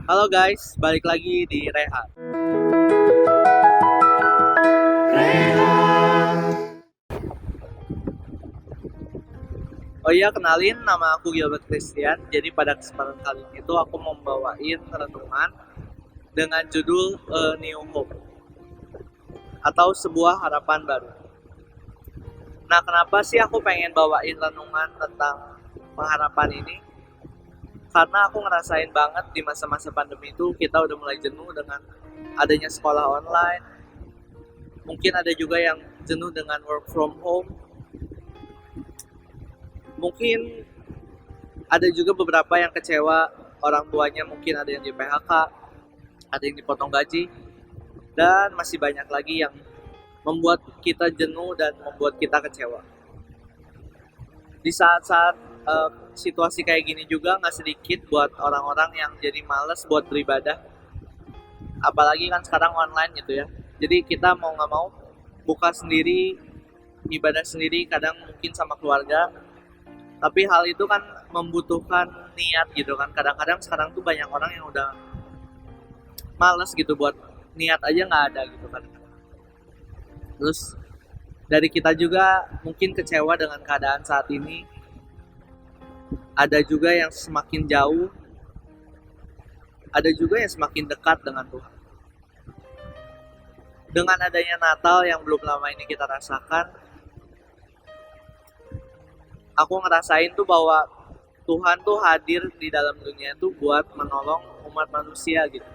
Halo guys, balik lagi di Rehat. Oh iya, kenalin, nama aku Gilbert Christian. Jadi pada kesempatan kali ini tuh aku mau bawain renungan dengan judul New Hope atau sebuah harapan baru. Nah, kenapa sih aku pengen bawain renungan tentang pengharapan ini? Karena aku ngerasain banget di masa-masa pandemi itu kita udah mulai jenuh dengan adanya sekolah online. Mungkin ada juga yang jenuh dengan work from home. Mungkin ada juga beberapa yang kecewa orang tuanya, mungkin ada yang di PHK, ada yang dipotong gaji, dan masih banyak lagi yang membuat kita jenuh dan membuat kita kecewa. Di saat-saat situasi kayak gini juga nggak sedikit buat orang-orang yang jadi males buat beribadah, apalagi kan sekarang online gitu ya. Jadi kita mau nggak mau buka sendiri, ibadah sendiri, kadang mungkin sama keluarga. Tapi hal itu kan membutuhkan niat gitu kan. Kadang-kadang sekarang tuh banyak orang yang udah males gitu, buat niat aja nggak ada gitu kan. Terus dari kita juga mungkin kecewa dengan keadaan saat ini. Ada juga yang semakin jauh, ada juga yang semakin dekat dengan Tuhan. Dengan adanya Natal yang belum lama ini kita rasakan, aku ngerasain tuh bahwa Tuhan tuh hadir di dalam dunia itu buat menolong umat manusia gitu.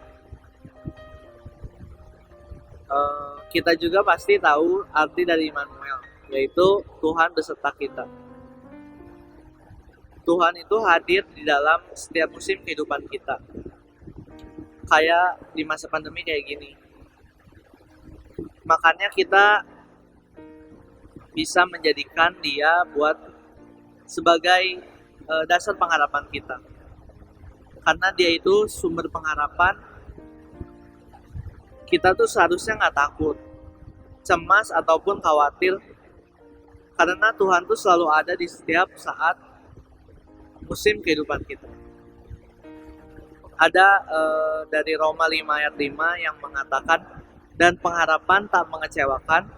Kita juga pasti tahu arti dari Immanuel, yaitu Tuhan beserta kita. Tuhan itu hadir di dalam setiap musim kehidupan kita. Kayak di masa pandemi kayak gini. Makanya kita bisa menjadikan dia buat sebagai dasar pengharapan kita. Karena dia itu sumber pengharapan. Kita tuh seharusnya nggak takut, cemas ataupun khawatir, karena Tuhan tuh selalu ada di setiap saat musim kehidupan kita. Ada dari Roma 5 ayat 5 yang mengatakan, dan pengharapan tak mengecewakan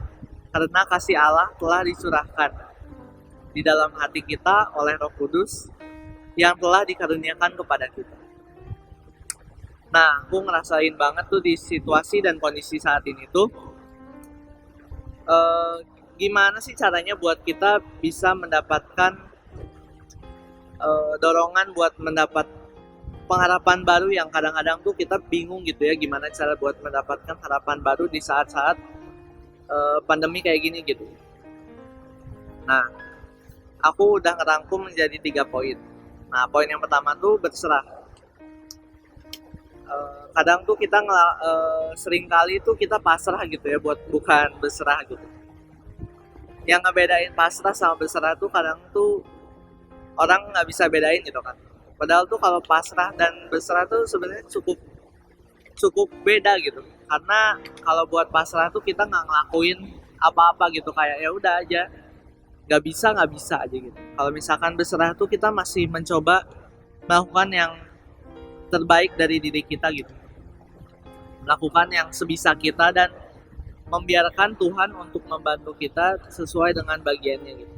karena kasih Allah telah disurahkan di dalam hati kita oleh Roh Kudus yang telah dikaruniakan kepada kita. Nah, aku ngerasain banget tuh di situasi dan kondisi saat ini tuh gimana sih caranya buat kita bisa mendapatkan dorongan buat mendapat pengharapan baru, yang kadang-kadang tuh kita bingung gitu ya, gimana cara buat mendapatkan harapan baru di saat-saat pandemi kayak gini gitu. Nah, aku udah ngerangkum menjadi 3 poin. Nah, poin yang pertama tuh berserah. Kadang tuh kita sering kali tuh kita pasrah gitu ya, bukan berserah gitu. Yang ngebedain pasrah sama berserah tuh kadang tuh orang nggak bisa bedain gitu kan. Padahal tuh kalau pasrah dan berserah tuh sebenarnya cukup beda gitu. Karena kalau buat pasrah tuh kita nggak ngelakuin apa-apa gitu, kayak ya udah aja, nggak bisa aja gitu. Kalau misalkan berserah tuh kita masih mencoba melakukan yang terbaik dari diri kita gitu, lakukan yang sebisa kita dan membiarkan Tuhan untuk membantu kita sesuai dengan bagiannya gitu.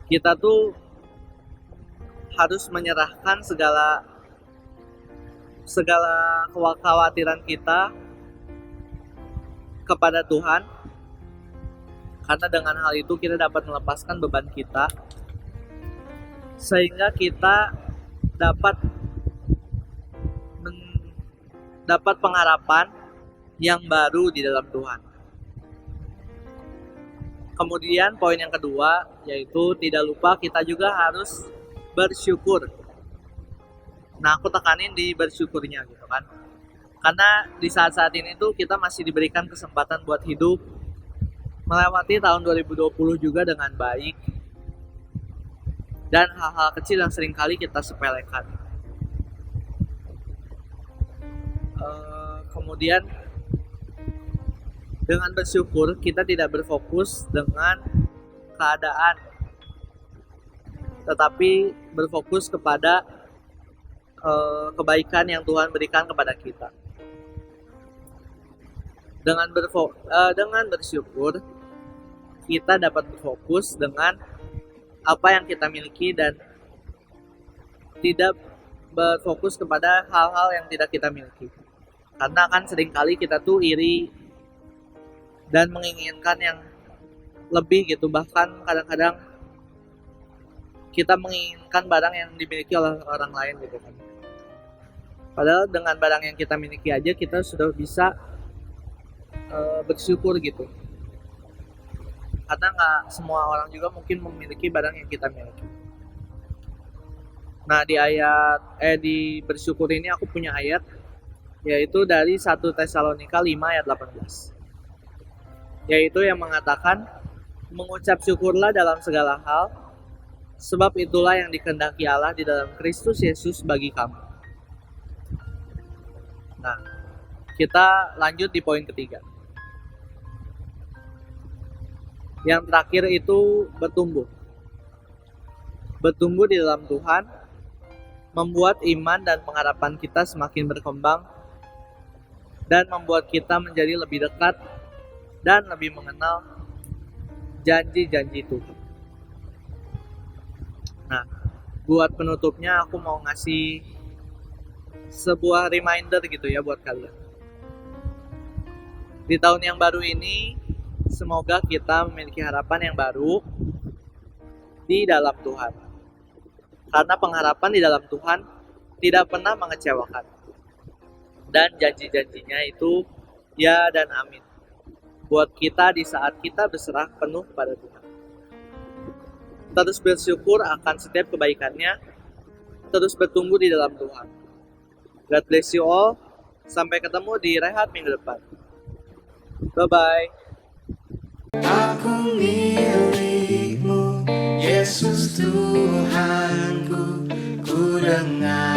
Kita tuh harus menyerahkan segala kekhawatiran kita kepada Tuhan, karena dengan hal itu kita dapat melepaskan beban kita, sehingga kita dapat pengharapan yang baru di dalam Tuhan. Kemudian poin yang kedua, yaitu tidak lupa kita juga harus bersyukur. Nah, aku tekanin di bersyukurnya gitu kan. Karena di saat-saat ini tuh kita masih diberikan kesempatan buat hidup, melewati tahun 2020 juga dengan baik, dan hal-hal kecil yang seringkali kita sepelekan. Kemudian dengan bersyukur kita tidak berfokus dengan keadaan, tetapi berfokus kepada kebaikan yang Tuhan berikan kepada kita. Dengan bersyukur, kita dapat berfokus dengan apa yang kita miliki dan tidak berfokus kepada hal-hal yang tidak kita miliki. Karena kan seringkali kita tuh iri dan menginginkan yang lebih gitu. Bahkan kadang-kadang kita menginginkan barang yang dimiliki oleh orang lain gitu kan. Padahal dengan barang yang kita miliki aja kita sudah bisa bersyukur gitu. Karena nggak semua orang juga mungkin memiliki barang yang kita miliki. Nah di bersyukur ini aku punya ayat, yaitu dari 1 Tesalonika 5 ayat 18. Yaitu yang mengatakan, mengucap syukurlah dalam segala hal, sebab itulah yang dikehendaki Allah di dalam Kristus Yesus bagi kamu. Nah, kita lanjut di poin ketiga. Yang terakhir itu bertumbuh. Bertumbuh di dalam Tuhan, membuat iman dan pengharapan kita semakin berkembang, dan membuat kita menjadi lebih dekat dan lebih mengenal janji-janji Tuhan. Nah, buat penutupnya aku mau ngasih sebuah reminder gitu ya buat kalian. Di tahun yang baru ini, semoga kita memiliki harapan yang baru di dalam Tuhan. Karena pengharapan di dalam Tuhan tidak pernah mengecewakan. Dan janji-janjinya itu ya dan amin. Buat kita di saat kita berserah penuh pada Tuhan. Terus bersyukur akan setiap kebaikannya, terus bertumbuh di dalam Tuhan. God bless you all. Sampai ketemu di Rehat minggu depan. Bye-bye. Aku milikmu, Yesus Tuhanku, ku dengar